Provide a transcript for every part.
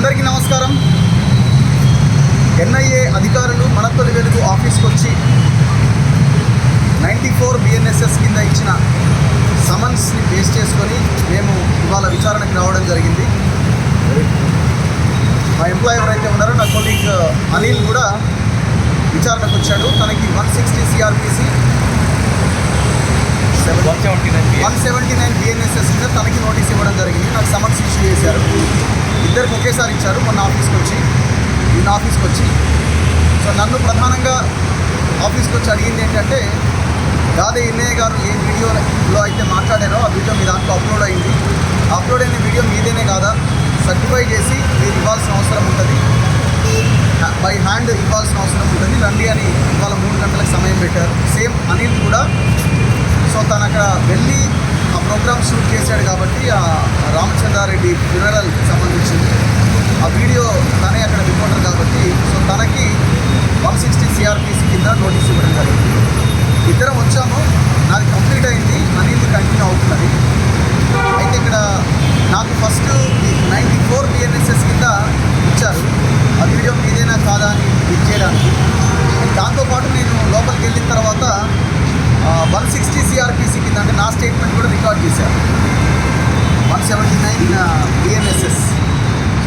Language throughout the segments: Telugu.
అందరికీ నమస్కారం. ఎన్ఐఏ అధికారులు మన తొలి వెలుగు ఆఫీస్కి వచ్చి 94 బిఎన్ఎస్ఎస్ కింద ఇచ్చిన సమన్స్ని బేస్ చేసుకొని మేము ఇవాళ విచారణకు రావడం జరిగింది. మా ఎంప్లాయీ ఎవరైతే ఉన్నారో నా కొలీగ్ అనిల్ కూడా విచారణకు వచ్చాడు. తనకి 160 సిఆర్పిసి 179 బిఎన్ఎస్ఎస్ కింద తనకి నోటీస్ ఇవ్వడం జరిగింది. నాకు సమన్స్ ఇష్యూ చేశారు. ఇద్దరికి ఒకేసారి ఇచ్చారు. మొన్న ఈయన ఆఫీస్కి వచ్చి సో నన్ను ఆఫీస్కి వచ్చి అడిగింది ఏంటంటే, గాదే ఎన్ఐఏ గారు ఏ వీడియోలో అయితే మాట్లాడారో ఆ వీడియో మీ దాంట్లో అప్లోడ్ అయింది. అప్లోడ్ అయిన వీడియో మీదేనే కాదా, సర్టిఫై చేసి మీరు ఇవ్వాల్సిన అవసరం ఉంటుంది, బై హ్యాండ్ ఇవ్వాల్సిన అవసరం ఉంటుంది, రండి అని ఇవాళ 3 గంటలకు సమయం పెట్టారు. సేమ్ అనిల్ కూడా సో తను అక్కడ వెళ్ళి ఆ ప్రోగ్రామ్ షూట్ చేశాడు కాబట్టి ఆ రామచంద్రారెడ్డి ఫ్యూనరల్ సంబంధించింది ఆ వీడియో తనే అక్కడ రిపోర్టర్ కాబట్టి సో తనకి 160 సిఆర్పిసి కింద నోటీస్ ఇవ్వడం జరిగింది. ఇద్దరం వచ్చాము, నాది కంప్లీట్ అయింది, అనిల్ కంటిన్యూ అవుతున్నది. అయితే ఇక్కడ నాకు ఫస్ట్ 94 బిఎన్ఎస్ఎస్ కింద ఇచ్చారు. ఆ వీడియో మీదేనా కాదా అని చెక్ చేయడానికి. దాంతోపాటు నేను లోపలికి వెళ్ళిన తర్వాత 160 సిఆర్పిసి కింద అంటే నా స్టేట్మెంట్ కూడా రికార్డ్ చేశారు. 179 బిఎన్ఎస్ఎస్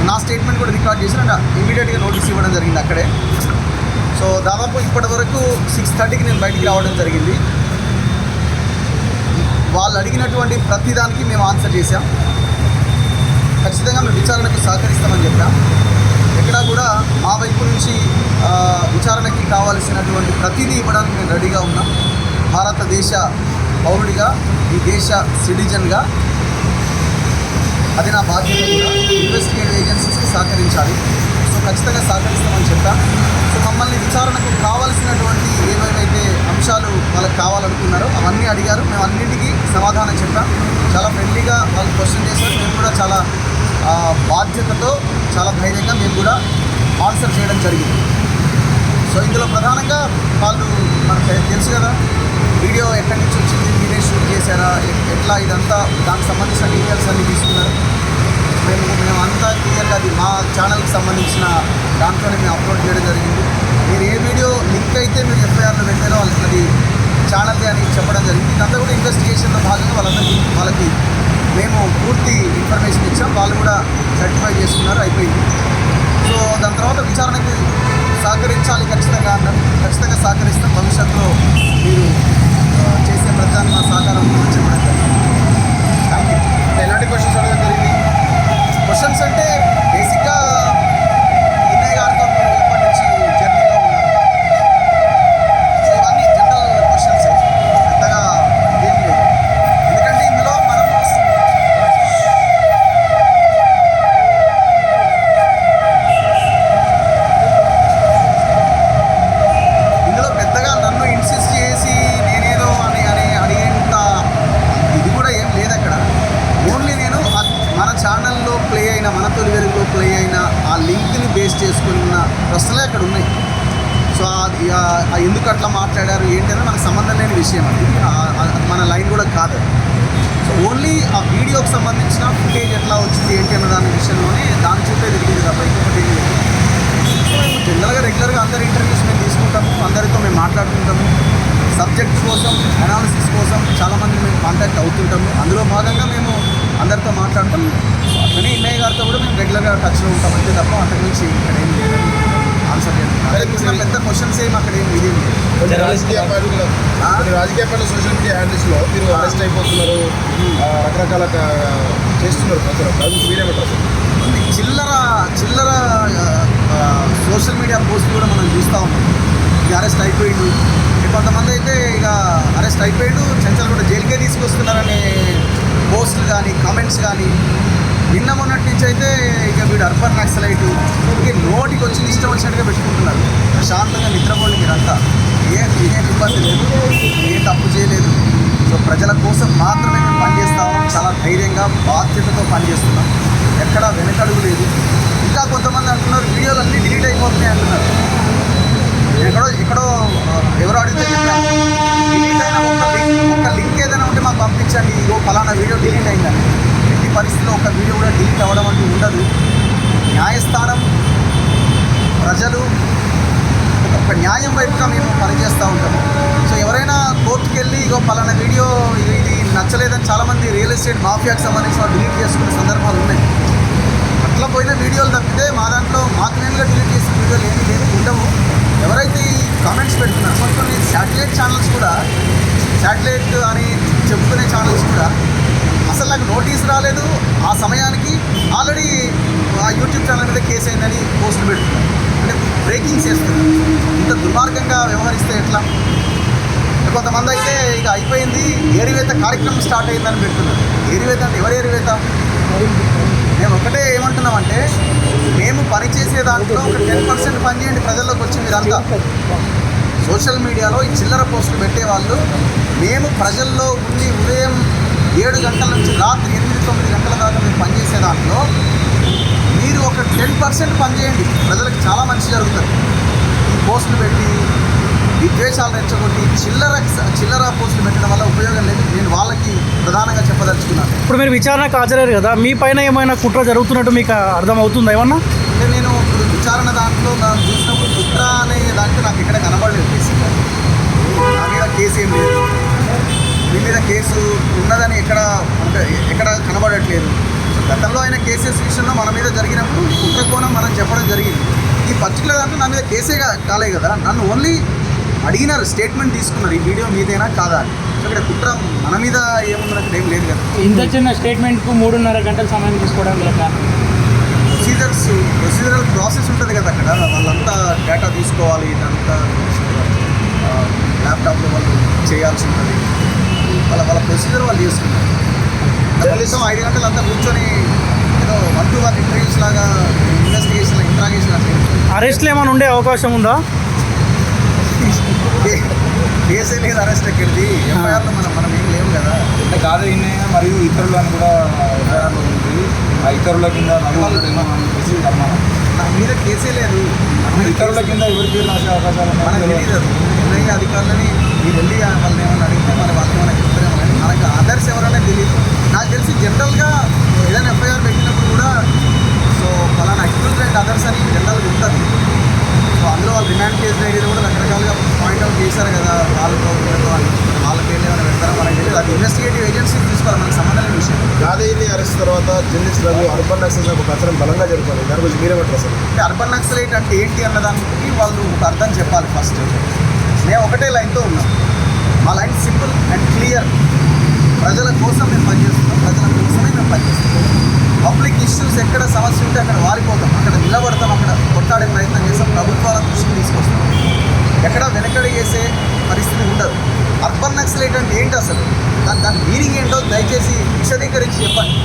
నా స్టేట్మెంట్ కూడా రికార్డ్ చేశారు. అండ్ ఇమీడియట్గా నోటీస్ ఇవ్వడం జరిగింది అక్కడే. సో దాదాపు ఇప్పటి వరకు 6:30కి నేను బయటికి రావడం జరిగింది. వాళ్ళు అడిగినటువంటి ప్రతిదానికి మేము ఆన్సర్ చేశాం. ఖచ్చితంగా మేము విచారణకు సహకరిస్తామని చెప్పాం. ఎక్కడా కూడా మా వైపు నుంచి విచారణకి కావాల్సినటువంటి ప్రతిదీ ఇవ్వడానికి మేము రెడీగా ఉన్నాం. భారతదేశ పౌరుడిగా, ఈ దేశ సిటిజన్గా అది నా బాధ్యత కూడా. ఇన్వెస్టిగేటివ్ ఏజెన్సీస్కి సహకరించాలి. సో ఖచ్చితంగా సహకరిస్తామని చెప్పాం. సో మమ్మల్ని విచారణకు కావాల్సినటువంటి ఏవేవైతే అంశాలు వాళ్ళకి కావాలనుకున్నారో అవన్నీ అడిగారు. మేము అన్నింటికీ సమాధానం చెప్పాం. చాలా ఫ్రెండ్లీగా వాళ్ళు క్వశ్చన్ చేశారు. మేము కూడా చాలా బాధ్యతతో, చాలా ధైర్యంగా మేము కూడా ఆన్సర్ చేయడం జరిగింది. సో ఇందులో ప్రధానంగా వాళ్ళు మనకు తెలుసు కదా, వీడియో ఎక్కడి నుంచి వచ్చింది, మీరే షూట్ చేశారా, ఎట్లా, ఇదంతా దానికి సంబంధించిన డీటెయిల్స్ అన్నీ తీసుకున్నారు. మేము అంతా క్లియర్గా అది మా ఛానల్కి సంబంధించిన దాంట్లోనే మేము అప్లోడ్ చేయడం జరిగింది. మీరు ఏ వీడియో లింక్ అయితే మీరు ఎఫ్ఐఆర్లో పెట్టారో అది ఛానల్ది అని చెప్పడం జరిగింది. ఇదంతా కూడా ఇన్వెస్టిగేషన్లో భాగంగా వాళ్ళకి మేము పూర్తి ఇన్ఫర్మేషన్ ఇచ్చాం. వాళ్ళు కూడా సర్టిఫై చేసుకున్నారు, అయిపోయింది. సో దాని తర్వాత విచారణకి సహకరించాలి ఖచ్చితంగా అన్నారు. ఖచ్చితంగా సహకరిస్తాం. భవిష్యత్తులో మీరు చేసే ప్రతిదాన్ని మా సహకారం ఉంటుందని చెప్పడం జరిగింది. Thank you. ఎలాంటి క్వశ్చన్స్ అడగడం జరిగింది? క్వశ్చన్స్ అంటే బేసిక్గా ఎన్ఐఏ గారితో ఎప్పటి నుంచి జర్నీలో ఉన్నారు, సో ఇవన్నీ జనరల్ క్వశ్చన్స్, పెద్దగా ఏం లేదు. ఎందుకంటే ఇందులో పెద్దగా నన్ను ఇన్సిస్ట్ చేసి నేనేదో అని అడిగేంత ఇది కూడా ఏం లేదు అక్కడ. ఓన్లీ నేను మన ఛానల్లో ప్లే అయిన, మన తొలి వెలుగులో ప్లే అయిన ఆ లింక్ని బేస్ చేసుకుని ఉన్న ప్రశ్నలే అక్కడ ఉన్నాయి. సో ఎందుకు అట్లా మాట్లాడారు ఏంటంటే మనకు సంబంధం లేని విషయం. అది మన లైన్ కూడా కాదు. సో ఓన్లీ ఆ వీడియోకి సంబంధించిన ఫుటేజ్ ఎట్లా వచ్చింది ఏంటి అన్న దాని విషయంలోనే దాని చుట్టే తిరిగింది తప్ప ఇంకొకటి ఏం లేదు. సో మేము జనరల్గా రెగ్యులర్గా అందరి ఇంటర్వ్యూస్ మేము తీసుకుంటాము, అందరితో మేము మాట్లాడుకుంటాము. సబ్జెక్ట్స్ కోసం, అనాలిసిస్ కోసం చాలామంది మేము కాంటాక్ట్ అవుతుంటాము. అందులో భాగంగా మేము అందరితో మాట్లాడతాం. అట్లనే ఎన్ఐఏ గారితో కూడా మేము రెగ్యులర్గా టచ్లో ఉంటాం అంతే తప్ప అంతకు మించి ఇక్కడ ఏం లేదు ఆన్సర్ చేయడం. పెద్ద క్వశ్చన్స్ ఏమి అక్కడ ఏం ఇదేం లేదు. రాజకీయ పార్టీలు సోషల్ మీడియా హ్యాండిల్స్లో మీరు అరెస్ట్ అయిపోతున్నారు, రకరకాల చేస్తున్నారు ప్రజలు, దాని మీరేమంటారు? చిల్లర సోషల్ మీడియా పోస్ట్ కూడా మనం చూస్తూ ఉన్నాం. ఇక అరెస్ట్ అయిపోయిండు, కొంతమంది అయితే ఇక అరెస్ట్ అయిపోయాడు, చెంచల్ కూడా జైలుకే తీసుకొస్తున్నారనే పోస్టులు కానీ కామెంట్స్ కానీ నిన్న మొన్నటి నుంచి అయితే ఇక వీడు అర్బన్ నక్సలైటు ఇక నోటికి వచ్చి ఇష్టం వచ్చినట్టుగా పెట్టుకుంటున్నారు. ప్రశాంతంగా నిద్రపోండి మీరంతా, ఏం ఇబ్బంది లేదు, ఏ తప్పు చేయలేదు. సో ప్రజల కోసం మాత్రమే మేము పనిచేస్తాము. చాలా ధైర్యంగా, బాధ్యతతో పనిచేస్తున్నాం. ఎక్కడా వెనకడుగు లేదు. ఇంకా కొంతమంది అంటున్నారు వీడియోలు అన్నీ డిలీట్ అయిపోతున్నాయి అంటున్నారు. ఎక్కడో ఎవరో అడిగితే చెప్పాను, డిలీట్ అయిన ఒక లింక్ ఏదైనా ఉంటే మాకు పంపించండి, ఇగో ఫలానా వీడియో డిలీట్ అయిందని. ఎట్టి పరిస్థితిలో ఒక వీడియో కూడా డిలీట్ అవ్వడం అంటూ ఉండదు. న్యాయస్థానం, ప్రజలు ఒక న్యాయం వైపుగా మేము పనిచేస్తూ ఉంటాము. సో ఎవరైనా కోర్టుకి వెళ్ళి ఇగో పలానా వీడియో ఇది నచ్చలేదని చాలామంది రియల్ ఎస్టేట్ మాఫియాకి సంబంధించిన డిలీట్ చేసుకునే సందర్భాలు ఉన్నాయి. అట్లా పోయిన వీడియోలు తప్పితే మా దాంట్లో మాకు నేనుగా డిలీట్ చేసిన వీడియోలు ఏమీ లేదు, ఉండవు. ఎవరైతే ఈ కామెంట్స్ పెడుతున్నారు కొన్ని శాటిలైట్ ఛానల్స్ కూడా, శాటిలైట్ అని చెప్పుకునే ఛానల్స్ కూడా అసలు నాకు నోటీస్ రాలేదు, ఆ సమయానికి ఆల్రెడీ ఆ యూట్యూబ్ ఛానల్ మీద కేసు అయిందని పోస్టులు పెడుతున్నారు. అంటే బ్రేకింగ్ చేస్తున్నారు. ఇంత దుర్మార్గంగా వ్యవహరిస్తే ఎట్లా? కొంతమంది అయితే ఇక అయిపోయింది, ఏరివేత కార్యక్రమం స్టార్ట్ అయిందని పెడుతున్నారు. ఏరివేత అంటే ఎవరు ఏరివేత? మేము ఒకటే ఏమంటున్నామంటే, మేము పనిచేసే దాంట్లో ఒక 10% పనిచేయండి ప్రజల్లోకి వచ్చి. మీరంతా సోషల్ మీడియాలో ఈ చిల్లర పోస్టులు పెట్టేవాళ్ళు, మేము ప్రజల్లో ఉండి ఉదయం 7 గంటల నుంచి రాత్రి 8-9 గంటల దాకా మేము పనిచేసే దాంట్లో మీరు ఒక 10% పనిచేయండి, ప్రజలకు చాలా మంచి జరుగుతుంది. ఈ పోస్టులు పెట్టి విద్వేషాలు రెచ్చగొట్టి చిల్లర పోస్టులు పెట్టడం వల్ల ఉపయోగం లేదు. నేను వాళ్ళకి ప్రధానంగా చెప్పదలుచుకున్నాను. ఇప్పుడు మీరు విచారణకు హాజరయ్యారు కదా, మీ పైన ఏమైనా కుట్ర జరుగుతున్నట్టు మీకు అర్థమవుతుందా ఏమన్నా? అంటే నేను ఇప్పుడు విచారణ దాంట్లో నాకు చూసినప్పుడు కుట్ర అనే దాంట్లో నాకు ఎక్కడ కనబడలేదు. బేసిక్గా నా మీద కేసు ఏం లేదు, మీ మీద కేసు ఉన్నదని ఎక్కడ కనబడట్లేదు. గతంలో అయిన కేసెస్ విషయంలో మన మీద జరిగినప్పుడు కుట్ర కోణం మనం చెప్పడం జరిగింది. ఈ పర్టికులర్ దాంట్లో నా మీద కేసే కాలే కదా, నన్ను ఓన్లీ అడిగినారు, స్టేట్మెంట్ తీసుకున్నారు, ఈ వీడియో మీదేనా కాదా అని. ఇక్కడ కుట్ర మన మీద ఏముందన్నట్టు ఏం లేదు కదా. ఇంత చిన్న స్టేట్మెంట్కు 3.5 గంటల సమయం తీసుకోవడం లేక ప్రొసీజరల్ ప్రాసెస్ ఉంటుంది కదా అక్కడ. వాళ్ళంతా డేటా తీసుకోవాలి, ఇదంతా ల్యాప్టాప్లో వాళ్ళు చేయాల్సి ఉంటుంది. వాళ్ళ ప్రొసీజర్ వాళ్ళు చేసుకుంటారు. కనీసం 5 గంటలు అంతా కూర్చొని ఏదో 1-1 ఇంటర్వ్యూస్ లాగా ఇన్వెస్టిగేషన్ ఇంట్రాగేషన్ అట్లా. అరెస్ట్లు ఏమైనా ఉండే అవకాశం ఉందా? కేసే లేదు, అరెస్ట్ ఎక్కడిది? ఎఫ్ఐఆర్లో మనం ఏం లేవు కదా. అంటే కాదు ఈయన మరియు ఇతరులను కూడా ఎఫ్ఐఆర్లో ఉంది, ఆ ఇతరుల కింద నలుగురేమో అని చెప్పేసి అనుమానం. నా మీద కేసే లేదు. ఇతరుల కింద ఎవరి పేరు రాసే అవకాశాలు మనకు ఉన్నాయి? తెలియదు. ఎన్ఐఏ అధికారులని మీరు వెళ్ళి వాళ్ళని ఏమైనా అడిగితే వాళ్ళు ఏమైనా చెప్తారేమో కానీ మనకు అదర్స్ ఎవరైనా తెలియదు. నాకు తెలిసి జనరల్గా ఏదైనా ఎఫ్ఐఆర్ పెట్టినప్పుడు కూడా సో ఫలానా అక్యూజ్డ్ అండ్ అదర్స్ అని జనరల్గా ఉంటుంది. సో అందులో వాళ్ళు రిమాండ్ కేసు ఐడీలో కూడా రకరకాలుగా పాయింట్అవుట్ చేశారు కదా, వాళ్ళతో వాళ్ళ పేర్లు ఏమైనా పెడతారో మనకి తెలియదు. అది ఇన్వెస్టిగేటివ్ ఏజెన్సీ తీసుకోవాలి, మనకు సంబంధం లేని విషయం. గాదేని అరెస్ట్ తర్వాత జర్నలిస్ట్ రవి అర్బన్ నక్సల్ ఒక ప్రచారం బలంగా జరుగుతుంది. దాని గురించి మీరేమంటారు సార్? అంటే అర్బన్ నక్సలైట్ అంటే ఏంటి అన్నదానికి వాళ్ళు ఒక అర్థం చెప్పాలి. ఫస్ట్ మేము ఒకటే లైన్తో ఉన్నాం. మా లైన్ సింపుల్ అండ్ క్లియర్. ప్రజల కోసం మేము పనిచేస్తున్నాం, ప్రజల కోసమే మేము పనిచేస్తున్నాం. పబ్లిక్ ఇష్యూస్ ఎక్కడ సమస్య ఉంటే అక్కడ వారిపోతాం, అక్కడ నిలబడతాం, అక్కడ కొట్టాడే ప్రయత్నం చేస్తాం, ప్రభుత్వాల దృష్టికి తీసుకొస్తాం. ఎక్కడ వెనకడి చేసే పరిస్థితి ఉండదు. అర్బన్ నక్సలైట్ అంటే ఏంటి అసలు, దాని మీనింగ్ ఏంటో దయచేసి విశదీకరించి చెప్పండి.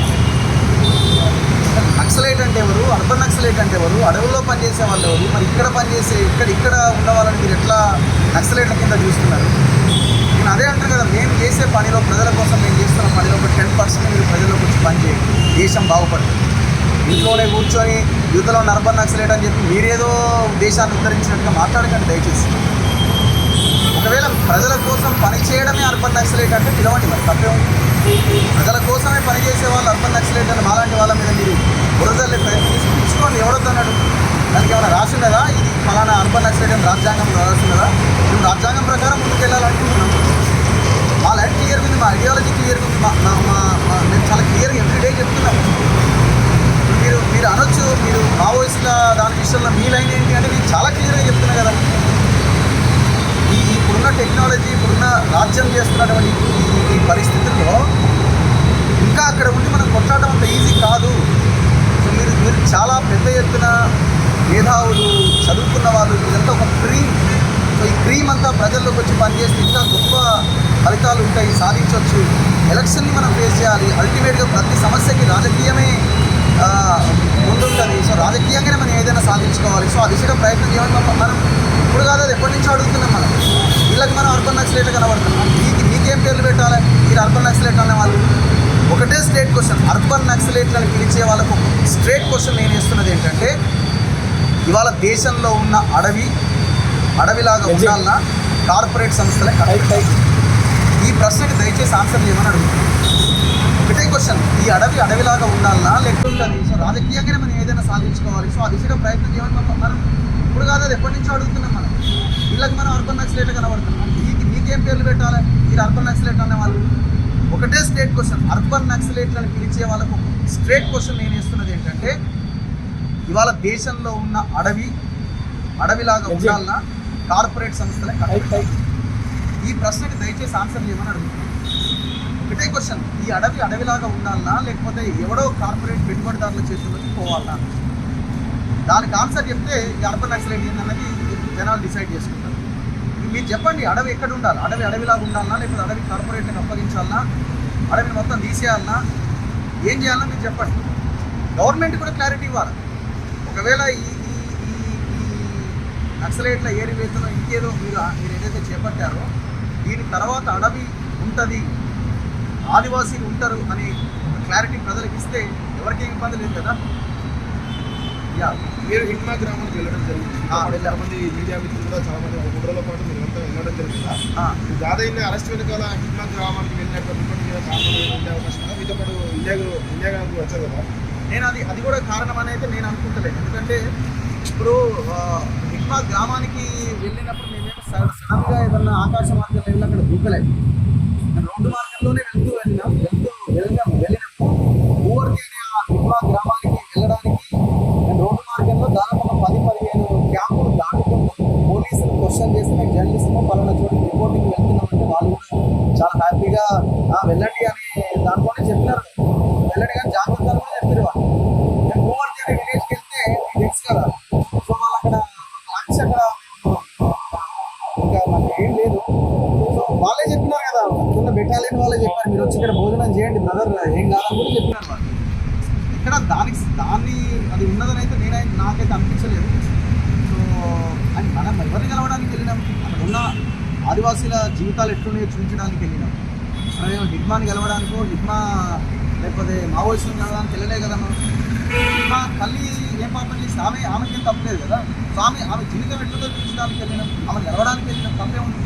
నక్సలైట్ అంటే ఎవరు, అర్బన్ నక్సలైట్ అంటే ఎవరు, అడవుల్లో పనిచేసే వాళ్ళు ఎవరు, మరి ఇక్కడ పనిచేసే ఇక్కడ ఉన్న వాళ్ళని మీరు ఎట్లా నక్సలైట్ల కింద చూస్తున్నారు? నేను అదే అంటారు కదా, మేము చేసే పనిలో ప్రజల కోసం మేము చేస్తున్న పనిలో ఒక 10% మీరు ప్రజల్లోకి వచ్చి పని చేయండి, దేశం బాగుపడుతుంది. ఇంట్లోనే కూర్చొని యుద్ధలో అర్బన్ నక్సలైట్ అని చెప్పి మీరేదో దేశాన్ని ఉద్ధరించినట్టుగా మాట్లాడకండి దయచేసి. ఒకవేళ ప్రజల కోసం పని చేయడమే అర్బన్ నక్సలైట్ అంటే పిలవండి, మరి తప్పే ఉంది. ప్రజల కోసమే పనిచేసే వాళ్ళు అర్బన్ నక్సలైట్ అని మాలాంటి వాళ్ళ మీద మీరు బురదల్లే ప్రయత్నించి తీసుకోండి. ఎవరొద్దన్నాడు? దానికి ఏమైనా రాసిండదా ఇది ఫలానా అర్బన్ నక్సలైట్ అని రాజ్యాంగంలో రాసిండదా? మేము రాజ్యాంగం ప్రకారం ముందుకెళ్ళాలనుకుంటున్నాం. మా లైఫ్ క్లియర్గా ఉంది, మా ఐడియాలజీ క్లియర్గా ఉంది, మేము చాలా క్లియర్గా ఎవ్రీడే చెప్తున్నాం. మీరు అనొచ్చు, మీరు మావోయిస్టుల దాని విషయంలో మీ లైన్ ఏంటి అంటే నేను చాలా క్లియర్గా చెప్తున్నా కదా. ఇప్పుడున్న టెక్నాలజీ, ఇప్పుడున్న రాజ్యం చేస్తున్నటువంటి ఈ పరిస్థితుల్లో ఇంకా అక్కడ ఉండి మనం కొట్లాడడం అంత ఈజీ కాదు. సో మీరు చాలా పెద్ద ఎత్తున మేధావులు, చదువుకున్న వాళ్ళు, ఇదంతా ఒక క్రీమ్. సో ఈ క్రీమ్ అంతా ప్రజల్లోకి వచ్చి పనిచేస్తే ఇంకా గొప్ప ఫలితాలు ఉంటాయి, సాధించవచ్చు. ఎలక్షన్ని మనం ఫేస్ చేయాలి. అల్టిమేట్గా ప్రతి సమస్యకి రాజకీయమే ముందుంటుంది. సో రాజకీయంగానే మనం ఏదైనా సాధించుకోవాలి. సో ఆ దిశగా ప్రయత్నం చేయాలి. మనం ఇప్పుడు కాదు, అది ఎప్పటి నుంచో అడుగుతున్నాం. మనం వీళ్ళకి మనం అర్బన్ నక్సలైట్ కనబడుతున్నాం. మీకేం పేర్లు పెట్టాలి? మీరు అర్బన్ నక్సలైట్ అనే వాళ్ళు ఒకటే స్ట్రేట్ క్వశ్చన్. అర్బన్ నక్సలైట్లను పిలిచే వాళ్ళకు స్ట్రేట్ క్వశ్చన్ నేను ఇస్తున్నది ఏంటంటే, ఇవాళ దేశంలో ఉన్న అడవిలాగా ఉండాలన్నా కార్పొరేట్ సంస్థలే కరెక్ట్? ఈ ప్రశ్నకి దయచేసి ఆన్సర్ చేయమని అడుగుతున్నాను. ఒకటే క్వశ్చన్, ఈ అడవి అడవిలాగా ఉండాలన్నా లేకపోతే సో రాజకీయంగానే మనం ఏదైనా సాధించుకోవాలి. సో ఆ దిశగా ప్రయత్నం చేయమని మనం ఇప్పుడు కాదు, అది ఎప్పటి నుంచో అడుగుతున్నాం. మనం వీళ్ళకి మనం అర్బన్ నక్సలైట్ కనబడుతున్నాం. మీకేం పేర్లు పెట్టాలి? మీరు అర్బన్ నక్సలైట్ అనే వాళ్ళు ఒకటే స్ట్రేట్ క్వశ్చన్. అర్బన్ నక్సలైట్లను పిలిచే వాళ్ళకు స్ట్రేట్ క్వశ్చన్ నేను ఇస్తున్నది ఏంటంటే, ఇవాళ దేశంలో ఉన్న అడవిలాగా ఉండాలన్నా కార్పొరేట్ సంస్థలే కట్టాలి. ఈ ప్రశ్నకి దయచేసి ఆన్సర్ చేయమని అడుగుతున్నాను. ఒకటే క్వశ్చన్, ఈ అడవిలాగా ఉండాలన్నా లేకపోతే ఎవడో కార్పొరేట్ పెట్టుబడిదారుల చేతుల్లోకి పోవాలన్నా? దానికి ఆన్సర్ చెప్తే ఈ అర్బన్ నక్సలైట్ ఏంటన్నది జనాలు డిసైడ్ చేసుకుంటారు. మీరు చెప్పండి, అడవి ఎక్కడ ఉండాలి? అడవిలాగా ఉండాలన్నా లేకపోతే అడవి కార్పొరేట్లకు అప్పగించాలన్నా, అడవిని మొత్తం తీసేయాలన్నా, ఏం చేయాలన్నా మీరు చెప్పండి. గవర్నమెంట్ కూడా క్లారిటీ ఇవ్వాలి. ఒకవేళ ఈ నక్సలైట్ల ఏరివేతలో ఇంకేదో మీరు ఏదైతే చేపట్టారో దీని తర్వాత అడవి ఉంటుంది, ఆదివాసీలు ఉంటారు అని క్లారిటీ ప్రజలకు ఇస్తే ఎవరికేం ఇబ్బంది లేదు కదా. మీరు హిట్మా గ్రామానికి వెళ్ళడం జరిగింది. చాలా మంది మీడియా మిత్రులు కూడా చాలా మంది 3 రోజుల పాటు మీరు అంతా వెళ్ళడం జరిగింది. దాదాపు అరెస్ట్ వెనుకాల హిట్మా గ్రామానికి వెళ్ళినటువంటి కారణం ఉండే అవకాశం ఉందా? మీతో పాటు ఇండియాకి వచ్చారు కదా. నేను అది కూడా కారణం అని అయితే నేను అనుకుంటలేదు. ఎందుకంటే ఇప్పుడు హిట్మా గ్రామానికి వెళ్ళినప్పుడు మేమేమో సడన్గా ఏదన్నా ఆకాశ మార్గంలో వెళ్ళి అక్కడ దూకలేదు. రోడ్డు మార్గంలోనే వెళ్ళినప్పుడు ఊరికి ఆ హిట్మా గ్రామానికి వెళ్ళడానికి నేను రోడ్డు మార్గంలో దాదాపు 10-15 క్యాంపులు దాటుకుంటూ పోలీసులు క్వశ్చన్ చేస్తే మేము జర్నలిస్ట్ను పలానా చోటుకి రిపోర్టింగ్ వెళ్తున్నామంటే వాళ్ళు కూడా చాలా హ్యాపీగా వెళ్ళండి అని దాంట్లోనే చెప్పినారు. వెళ్ళండి కానీ జాగ్రత్తలు కూడా చెప్పారు వాళ్ళు. నేను ఊరికి అనే విలేజ్కి వెళ్తే మీకు తెలుసు కదా, సో వాళ్ళు అక్కడ లంచ్ అక్కడ ఇంకా మనకి ఏం లేదు. సో వాళ్ళే చెప్పినారు కదా, కింద బెటాలియన్ వాళ్ళే చెప్పారు మీరు వచ్చి ఇక్కడ భోజనం చేయండి బ్రదర్, ఏం కాదని కూడా చెప్పినారు వాళ్ళు. ఇక్కడ దాన్ని అది ఉన్నదని అయితే నాకైతే అనిపించలేదు. సో అని మనం ఎవరిని కలవడానికి వెళ్ళినాం? అక్కడ ఉన్న ఆదివాసీల జీవితాలు ఎట్లున్నాయో చూపించడానికి వెళ్ళినాం. మనం హిట్మాని గెలవడానికో లేకపోతే మావోయిస్టులను కలవడానికి వెళ్ళలే కదా. మనం హిట్మా తల్లి ఏం పాపం చేసి ఆమెకేం తప్పలేదు కదా. సో ఆమె జీవితం ఎట్లుందో చూపించడానికి వెళ్ళినాం, ఆమె గెలవడానికి వెళ్ళినాం, తప్పే ఉంది.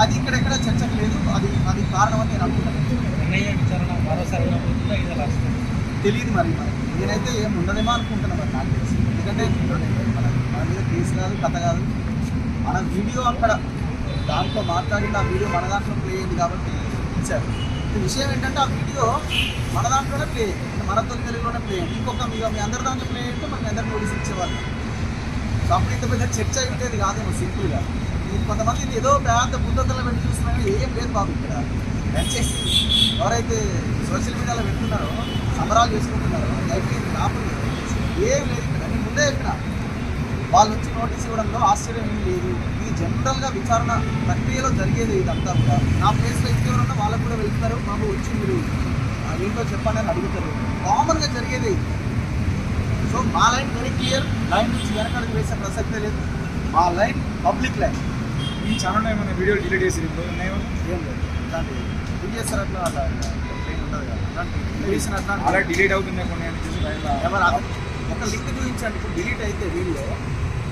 అది ఇక్కడెక్కడ చర్చకు లేదు. అది కారణం అని నేను అనుకుంటాను. తెలియదు మరి నేనైతే ఏం ఉండదేమో అనుకుంటున్నాను మరి నాకు తెలిసి. ఎందుకంటే మన మీద కేసు కాదు, కథ కాదు. మన వీడియో అక్కడ దాంట్లో మాట్లాడింది, ఆ వీడియో మన దాంట్లో ప్లే అయింది కాబట్టి ఇచ్చారు. విషయం ఏంటంటే ఆ వీడియో మన దాంట్లోనే ప్లే అయ్యింది, మన తొలి తెలుగులోనే ప్లే అయ్యింది. ఇంకొక మీ అందరి దాంట్లో ప్లే అయితే మనకి అందరు నోటీస్ ఇచ్చేవాళ్ళు. సో అప్పుడు ఇంత పెద్ద చర్చ ఉండేది కాదేమో సింపుల్గా. కొంతమంది ఏదో పెద్ద బుద్ధతల్లో పెట్టి చూస్తున్నారో ఏం లేదు బాబు. ఇక్కడ దయచేసి ఎవరైతే సోషల్ మీడియాలో పెట్టుకున్నారో, సంబరాలు చేసుకుంటున్నారో, అయిపోయింది కాకుండా ఏం లేదు. ఇక్కడ నేను ముందే చెప్పిన, వాళ్ళు వచ్చి నోటీస్ ఇవ్వడంలో ఆశ్చర్యం ఏం లేదు. ఇది జనరల్గా విచారణ ప్రక్రియలో జరిగేది ఇదంతా కూడా. నా ప్లేస్లో ఇంకెవరన్నా వాళ్ళకు కూడా వెళ్తున్నారు, బాబు వచ్చి మీరు ఏంటో చెప్పండి అని అడుగుతారు. కామన్గా జరిగేది. సో మా లైన్ వెరీ క్లియర్, లైన్ నుంచి వెనకాలకు వేసే ప్రసక్తే లేదు. మా లైన్ పబ్లిక్ లైన్. ఈ ఛానల్ ఏమైనా వీడియో డిలీట్ చేసి ఏం లేదు. ఇలాంటి చేస్తారు అట్లా ట్రైన్ ఉండదు కదా. ఇలాంటి అలా డిలీట్ అవుతుంది కొన్ని అని చూసి ఎవరు ఒక లింక్ చూపించండి. ఇప్పుడు డిలీట్ అయితే వీడియో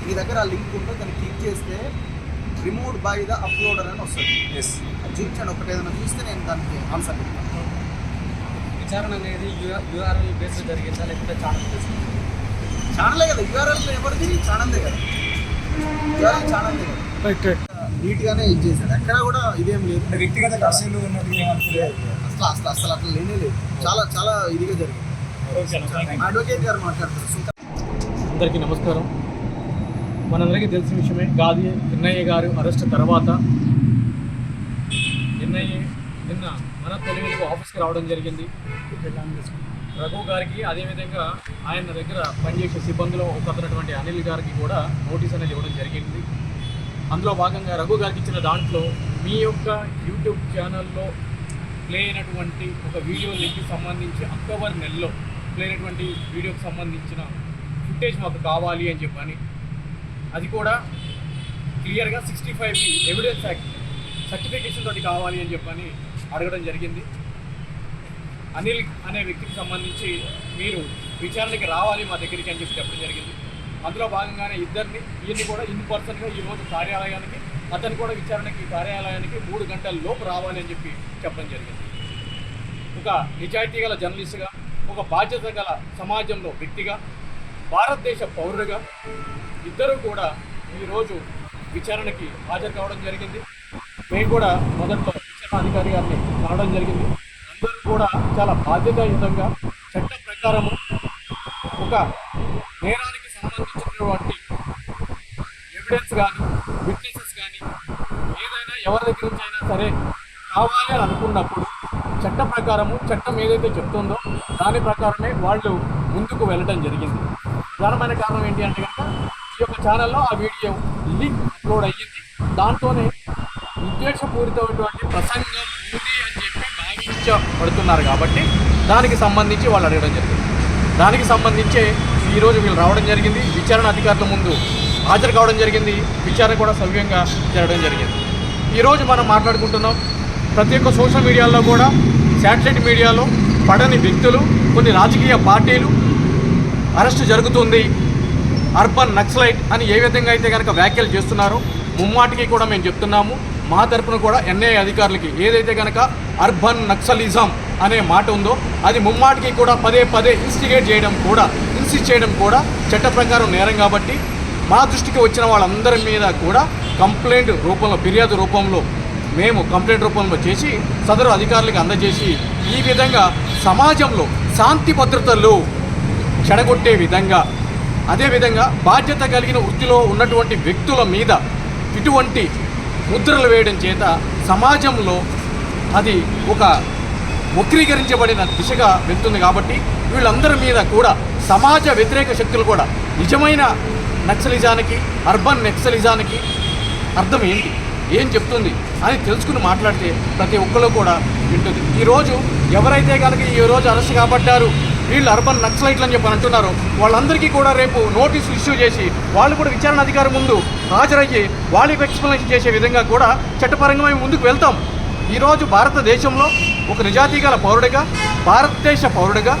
మీ దగ్గర ఆ లింక్ ఉంటే దాన్ని క్లిక్ చేస్తే రిమూవ్డ్ బై ద అప్లోడర్ అని వస్తుంది. ఎస్, అది చూపించండి. ఒకటి ఏదైనా చూస్తే నేను దానికి ఆన్సర్ చెప్తాను. విచారణ అనేది యూఆర్ఎల్ బేస్డ్ జరిగిందా లేకపోతే ఛానలే కదా. యూఆర్ఎల్ ఎవరిది? ఛానల్దే కదా. యూఆర్ఎల్ ఛానల్దే కదా. రైట్. నీట్గానే ఇది చేశారు. ఎక్కడ కూడా ఇదేం లేదు. వ్యక్తిగత కక్షలు ఉన్నది అసలు అట్లా లేనే లేదు. చాలా ఇదిగా జరిగింది. అడ్వకేట్ గారు మాట్లాడుతారు. అందరికీ నమస్కారం. మనందరికీ తెలిసిన విషయమే, గాది ఎన్ఐఏ గారు అరెస్ట్ తర్వాత ఎన్ఐఏ నిన్న మన తెలుగు ఆఫీస్కి రావడం జరిగింది. రఘు గారికి, అదేవిధంగా ఆయన దగ్గర పనిచేసే సిబ్బందిలో ఒకరినటువంటి అనిల్ గారికి కూడా నోటీస్ అనేది ఇవ్వడం జరిగింది. అందులో భాగంగా రఘు గారికి ఇచ్చిన దాంట్లో మీ యొక్క యూట్యూబ్ ఛానల్లో ప్లే అయినటువంటి ఒక వీడియో లింక్కి సంబంధించి అక్టోబర్ నెలలో ప్లే అయినటువంటి వీడియోకి సంబంధించిన ఫుటేజ్ మాకు కావాలి అని చెప్పని, అది కూడా క్లియర్గా 65 ఎవిడెన్స్ యాక్ట్ సర్టిఫికేషన్ తోటి కావాలి అని చెప్పని అడగడం జరిగింది. అనిల్ అనే వ్యక్తికి సంబంధించి మీరు విచారణకి రావాలి మా దగ్గరికి అని చెప్పి చెప్పడం జరిగింది. అందులో భాగంగానే ఈయన్ని కూడా ఇన్ పర్సన్గా ఈరోజు కార్యాలయానికి, అతను కూడా విచారణకి కార్యాలయానికి 3 గంటల లోపు రావాలి అని చెప్పి చెప్పడం జరిగింది. ఒక నిజాయితీ గల జర్నలిస్టుగా, ఒక బాధ్యత గల సమాజంలో వ్యక్తిగా, భారతదేశ పౌరుడిగా ఇద్దరు కూడా ఈరోజు విచారణకి హాజరు కావడం జరిగింది. మేము కూడా మొదట్లో విచారణ అధికారి గారిని కలవడం జరిగింది. అందరూ కూడా చాలా బాధ్యతాయుతంగా చట్ట ప్రకారము ఒక నేరానికి సంబంధించినటువంటి ఎవిడెన్స్ కానీ, విట్నెసెస్ కానీ ఏదైనా ఎవరి దగ్గర నుంచి అయినా సరే కావాలి అని అనుకున్నప్పుడు చట్ట ప్రకారము చట్టం ఏదైతే చెప్తుందో దాని ప్రకారమే వాళ్ళు ముందుకు వెళ్ళడం జరిగింది. ప్రధానమైన కారణం ఏంటి అంటే కనుక ఈ యొక్క ఛానల్లో ఆ వీడియో లింక్ అప్లోడ్ అయ్యింది. దాంతోనే ఉద్దేశపూరితమైనటువంటి ప్రసంగం ఉంది అని చెప్పి భావించబడుతున్నారు కాబట్టి దానికి సంబంధించి వాళ్ళు అడగడం జరిగింది. దానికి సంబంధించే ఈరోజు వీళ్ళు రావడం జరిగింది. విచారణ అధికారుల ముందు హాజరు కావడం జరిగింది. విచారణ కూడా సవ్యంగా జరగడం జరిగింది. ఈరోజు మనం మాట్లాడుకుంటున్నాం ప్రతి ఒక్క సోషల్ మీడియాలో కూడా, శాటిలైట్ మీడియాలో పడని వ్యక్తులు, కొన్ని రాజకీయ పార్టీలు అరెస్టు జరుగుతుంది, అర్బన్ నక్సలైట్ అని ఏ విధంగా అయితే కనుక వ్యాఖ్యలు చేస్తున్నారో ముమ్మాటికి కూడా మేము చెప్తున్నాము. మా తరపున కూడా ఎన్ఐఏ అధికారులకి ఏదైతే కనుక అర్బన్ నక్సలిజం అనే మాట ఉందో అది ముమ్మాటికి కూడా పదే పదే ఇన్స్టిస్ట్ చేయడం కూడా చట్ట ప్రకారం నేరం కాబట్టి మా దృష్టికి వచ్చిన వాళ్ళందరి మీద కూడా కంప్లైంట్ రూపంలో, ఫిర్యాదు రూపంలో మేము కంప్లైంట్ రూపంలో చేసి సదరు అధికారులకు అందజేసి ఈ విధంగా సమాజంలో శాంతి భద్రతలు చెడగొట్టే విధంగా, అదేవిధంగా బాధ్యత కలిగిన వృత్తిలో ఉన్నటువంటి వ్యక్తుల మీద ఇటువంటి ముద్రలు వేయడం చేత సమాజంలో అది ఒక వక్రీకరించబడిన దిశగా వెళ్తుంది. కాబట్టి వీళ్ళందరి మీద కూడా సమాజ వ్యతిరేక శక్తులు కూడా నిజమైన నక్సలిజానికి, అర్బన్ నక్సలిజానికి అర్థం ఏంటి, ఏం చెప్తుంది అని తెలుసుకుని మాట్లాడితే ప్రతి ఒక్కరు కూడా వింటుంది. ఈరోజు ఎవరైతే కనుక ఈరోజు అరెస్ట్ కాబడ్డారు వీళ్ళు అర్బన్ నక్సలైట్లు అని చెప్పి అంటున్నారు, వాళ్ళందరికీ కూడా రేపు నోటీసులు ఇష్యూ చేసి వాళ్ళు కూడా విచారణ అధికారి ముందు హాజరయ్యి వాళ్ళకి ఎక్స్ప్లెనేషన్ చేసే విధంగా కూడా చట్టపరంగా మేము ముందుకు వెళ్తాం. ఈరోజు భారతదేశంలో ఒక నిజాయితీ గల పౌరుడిగా, భారతదేశ పౌరుడిగా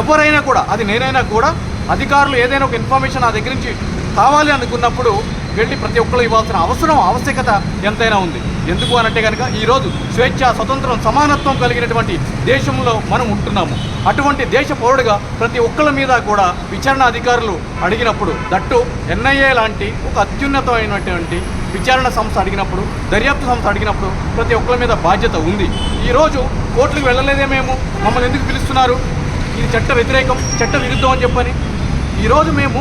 ఎవరైనా కూడా, అది నేనైనా కూడా, అధికారులు ఏదైనా ఒక ఇన్ఫర్మేషన్ నా దగ్గర నుంచి కావాలి అనుకున్నప్పుడు వెళ్ళి ప్రతి ఒక్కరు ఇవ్వాల్సిన ఆవశ్యకత ఎంతైనా ఉంది. ఎందుకు అనంటే కనుక ఈరోజు స్వేచ్ఛ, స్వతంత్రం, సమానత్వం కలిగినటువంటి దేశంలో మనం ఉంటున్నాము. అటువంటి దేశ పౌరుడిగా ప్రతి ఒక్కళ్ళ మీద కూడా విచారణ అధికారులు అడిగినప్పుడు, దట్టు ఎన్ఐఏ లాంటి ఒక అత్యున్నతమైనటువంటి విచారణ సంస్థ అడిగినప్పుడు, దర్యాప్తు సంస్థ అడిగినప్పుడు ప్రతి ఒక్కళ్ళ మీద బాధ్యత ఉంది. ఈరోజు కోర్టులకు వెళ్ళలేదే మేము, మమ్మల్ని ఎందుకు పిలుస్తున్నారు, ఇది చట్ట వ్యతిరేకం, చట్ట విరుద్ధం అని చెప్పని ఈరోజు మేము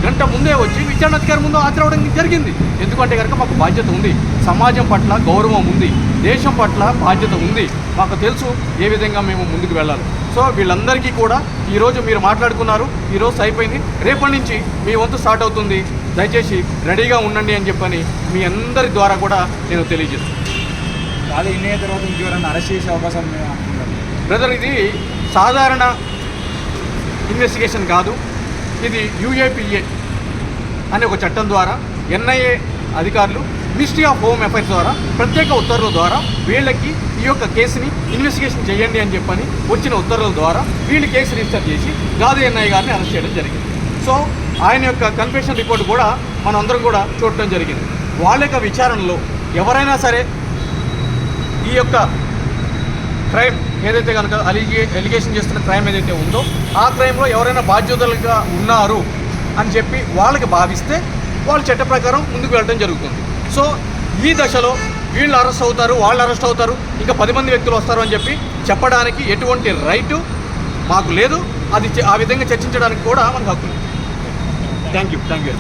గంట ముందే వచ్చి విచారణ అధికారి ముందు హాజరవడం జరిగింది. ఎందుకంటే కనుక మాకు బాధ్యత ఉంది, సమాజం పట్ల గౌరవం ఉంది, దేశం పట్ల బాధ్యత ఉంది, మాకు తెలుసు ఏ విధంగా మేము ముందుకు వెళ్ళాలి. సో వీళ్ళందరికీ కూడా ఈరోజు మీరు మాట్లాడుకున్నారు, ఈరోజు అయిపోయింది, రేపటి నుంచి మీ వంతు స్టార్ట్ అవుతుంది, దయచేసి రెడీగా ఉండండి అని చెప్పని మీ అందరి ద్వారా కూడా నేను తెలియజేస్తాను. అదే ఇన్నయ్య తర్వాత ఇంకెవరైనా అరెస్ట్ చేసే అవకాశం బ్రదర్, ఇది సాధారణ ఇన్వెస్టిగేషన్ కాదు, ఇది UAPA అనే ఒక చట్టం ద్వారా ఎన్ఐఏ అధికారులు మినిస్ట్రీ ఆఫ్ హోమ్ అఫైర్స్ ద్వారా ప్రత్యేక ఉత్తర్వుల ద్వారా వీళ్ళకి ఈ యొక్క కేసుని ఇన్వెస్టిగేషన్ చేయండి అని చెప్పని వచ్చిన ఉత్తర్వుల ద్వారా వీళ్ళు కేసు రిజిస్టర్ చేసి గాది ఎన్ఐ గారిని అరెస్ట్ చేయడం జరిగింది. సో ఆయన యొక్క కన్ఫెషన్ రిపోర్ట్ కూడా మనం అందరం కూడా చూడటం జరిగింది. వాళ్ళ యొక్క విచారణలో ఎవరైనా సరే ఈ యొక్క క్రైమ్ ఏదైతే కనుక ఎలిగేషన్ చేస్తున్న క్రైమ్ ఏదైతే ఉందో ఆ క్రైమ్లో ఎవరైనా బాధ్యతలుగా ఉన్నారు అని చెప్పి వాళ్ళకి భావిస్తే వాళ్ళు చట్ట ప్రకారం ముందుకు వెళ్ళడం జరుగుతుంది. సో ఈ దశలో వీళ్ళు అరెస్ట్ అవుతారు, వాళ్ళు అరెస్ట్ అవుతారు, ఇంకా 10 మంది వ్యక్తులు వస్తారు అని చెప్పి చెప్పడానికి ఎటువంటి రైటు మాకు లేదు. అది ఆ విధంగా చర్చించడానికి కూడా మనకు హక్కు లేదు. Thank you.